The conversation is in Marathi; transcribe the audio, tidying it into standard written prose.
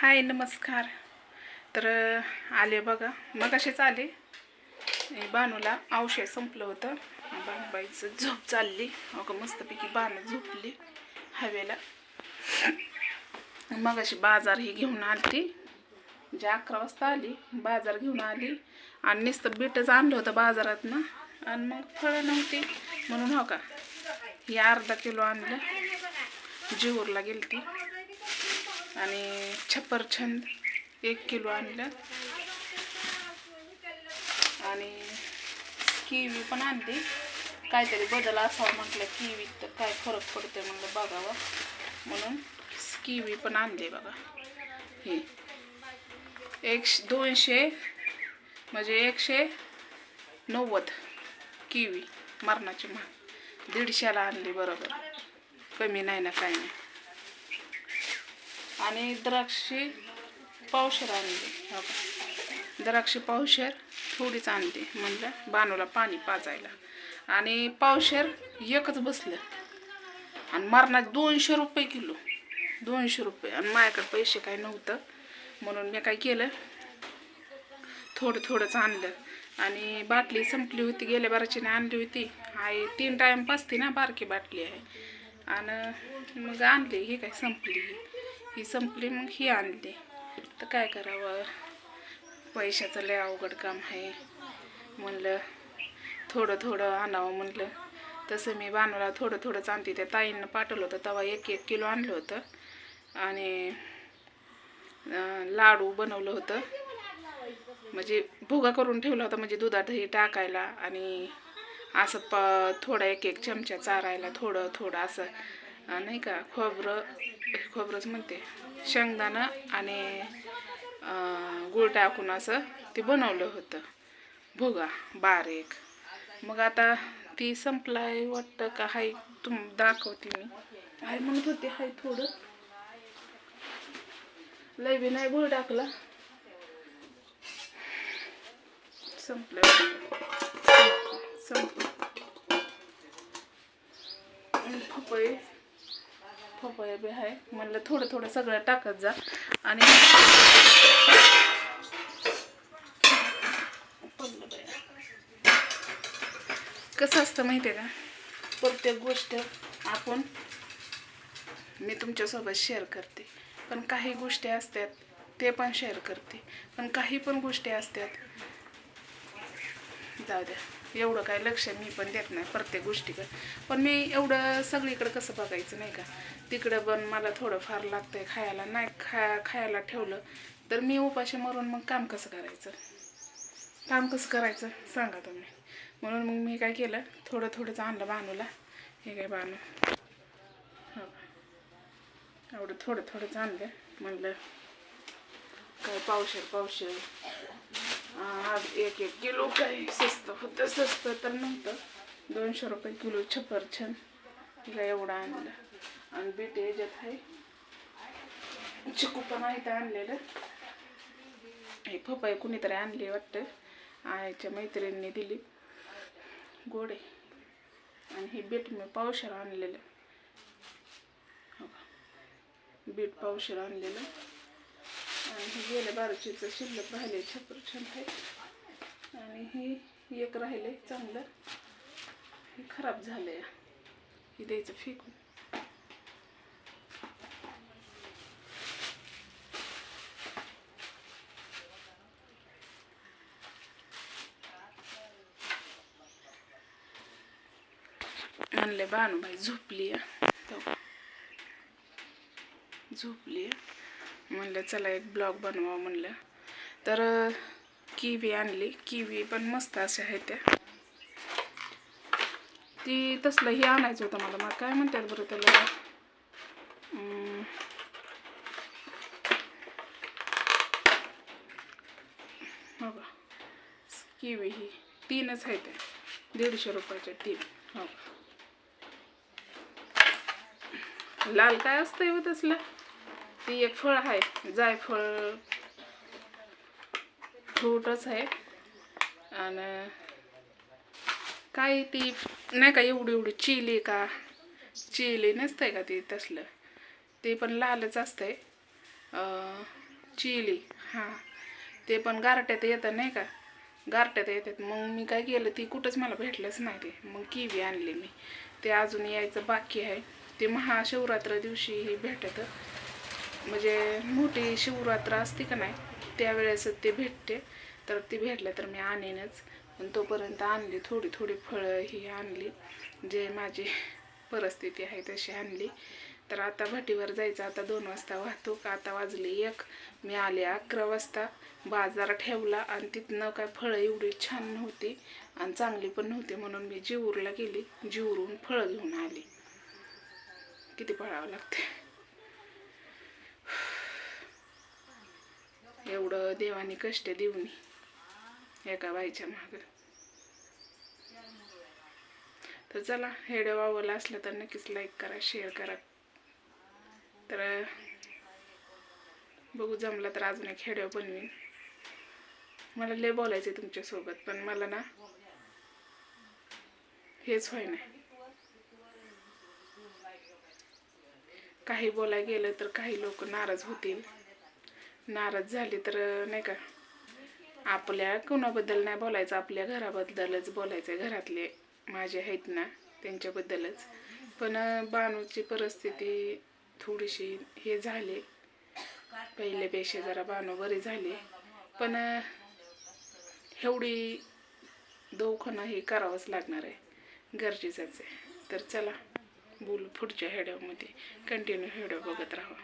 हाय नमस्कार. तर आले बघा, मग असेच आले. बानूला औषध संपलं होतं. बानूबाईचं झोप चालली. अगं मस्तपैकी बानू झोपली हवेला. मग अशी बाजार ही घेऊन आली. 11 वाजता आली, बाजार घेऊन आली आणि नुसतं बीटच आणलं होतं बाजारातनं. आणि मग फळं नव्हती म्हणून हो का ही अर्धा किलो आणलं. जीवरला गेलती आणि छप्परछंद 1 किलो आणलं आणि किवी पण आणली. काहीतरी बदल असावं म्हटलं, किवी तर काय फरक पडतोय म्हणलं बघावं म्हणून किवी पण आणले बघा. हे 200 म्हणजे 190 किवी मरणाची महाग. 150ला आणली बरोबर, कमी नाही ना काही नाही. आणि द्राक्षे पावशेर आणली. द्राक्षे पावशेर थोडीच आणली म्हणलं बानूला पाणी पाजायला. आणि पावशेर एकच बसलं आणि मरणात 200 रुपये किलो. 200 रुपये. आणि माझ्याकडे पैसे काही नव्हतं म्हणून मी काय केलं, थोडंच आणलं. आणि बाटली संपली होती, गेल्या बाराची आणली होती. 3 टाइम पाजते ना, बारकी बाटली आहे. आणि मग आणली. ही काय संपली, ही संपली मग ही आणली. तर काय करावं, पैशाचं लय अवघड काम आहे. म्हणलं थोडं आणावं म्हणलं. तसं मी बानूला थोडंच आणते. त्या ताईंनं पाठवलं होतं तेव्हा 1 किलो आणलं होतं. आणि लाडू बनवलं होतं, म्हणजे भुगा करून ठेवला होता, म्हणजे दुधात हे टाकायला आणि असं थोडा 1 चमचा चारायला थोडं असं नाही का. खोबरंच म्हणते, शेंगदाणं आणि गूळ टाकून असं ते बनवलं होतं भुगा बारीक. मग आता ती संपलाय वाटतं का हाय, दाखवते मी. हाय म्हणत होते, हाय थोडं, लय बी नाही गूळ टाकला. संपलं. पपई बी आहे. म्हणलं थोडं सगळं टाकत जा. आणि कसं असतं माहिती आहे का, प्रत्येक गोष्ट मी तुमच्यासोबत शेअर करते, पण काही गोष्टी असतात ते पण शेअर करते, पण काही पण गोष्टी असतात जाऊ द्या, एवढं काय लक्ष मी पण देत नाही प्रत्येक गोष्टीकडे. पण मी एवढं सगळीकडे कसं बघायचं नाही का. तिकडं पण मला थोडंफार लागतंय खायला, नाही खायला ठेवलं तर मी उपाशी मरून मग काम कसं करायचं सांगा तुम्ही. म्हणून मग मी काय केलं, थोडंच आणलं बानूला. हे काय बानू, हो एवढं थोडंच आणलं. म्हणलं काय पावशेर 1 किलो काय स्वस्त होतं, स्वस्त तर नव्हतं. 200 रुपये किलो छप्परछंद काय एवढं आणलं. आणि बीट याच्यात आहे, चिकू पण आहे तर आणलेलं. हे पपई कुणीतरी आणली वाटतं, आईच्या मैत्रिणींनी दिली, गोडे. आणि हे बीट मी पावशेर आणलेलं, बीट पावशेर आणलेलं. आणि हे गेल्या बारचीचं शिल्लक राहिले छप्परछंद आहे. आणि हे एक राहिले चांगलं, हे खराब झालंय, हे द्यायचं फेकून. म्हणले बानूबाई झोपली म्हणलं चला एक ब्लॉग बनवा म्हणलं. तर किवी आणली. किवी पण मस्त अशा आहेत त्या. ती तसलं हे आणायचं होतं मला काय म्हणतात बरं त्याला, हो का किवी ही 3च आहेत, 150 रुपयाच्या 3. हो लाल काय असतंय हो तसलं, ती एक फळ आहे, जायफळ फ्रूटच आहे. आणि काय ती नाही का एवढी चिली नसतंय का ती तसलं, ते पण लालच असतंय. चिली, हां ते पण गारट्यात येतं नाही का, गारट्यात येतात. मग मी काय केलं, ती कुठंच मला भेटलंच नाही ते. मग किवी आणली मी, ते अजून यायचं बाकी आहे. ते महाशिवरात्र दिवशी हे भेटतं, म्हणजे मोठी शिवरात्र असते का नाही त्यावेळेस ते भेटते. तर ती भेटलं तर मी आणीनच. पण तोपर्यंत आणली थोडी थोडी फळं ही आणली, जे माझी परिस्थिती आहे तशी आणली. तर आता भटीवर जायचं. आता 2 वाजता वाहतूक, आता वाजले 1. मी आले 11 वाजता. बाजार ठेवला आणि तिथनं काय फळं एवढी छान नव्हती आणि चांगली पण नव्हती, म्हणून मी जीवूरला गेली. जीवूरून फळं घेऊन आली. किती पळावं लागते, एवढं देवानी कष्ट देऊन एका बाईच्या मागं. तर चला, व्हिडिओ आवडला असला तर नक्कीच लाईक करा, शेअर करा. तर बघू जमला तर अजून एक व्हिडिओ बनवीन. मला लय बोलायचं तुमच्यासोबत, पण मला ना हेच होय नाही. काही बोलाय गेलं तर काही लोक नाराज होतील. नाराज झाले तर नाही का, आपल्या कोणाबद्दल नाही बोलायचं, आपल्या घराबद्दलच बोलायचं. घरातले माझे आहेत ना त्यांच्याबद्दलच. पण बानूची परिस्थिती थोडीशी हे झाली, पहिल्यापेक्षा जरा बानू बरी झाली. पण एवढी दवाखाना हे करावंच लागणार आहे, गरजेचंच आहे. तर चला बोलू पुढच्या व्हिडिओमध्ये. कंटिन्यू व्हिडिओ बघत राहा.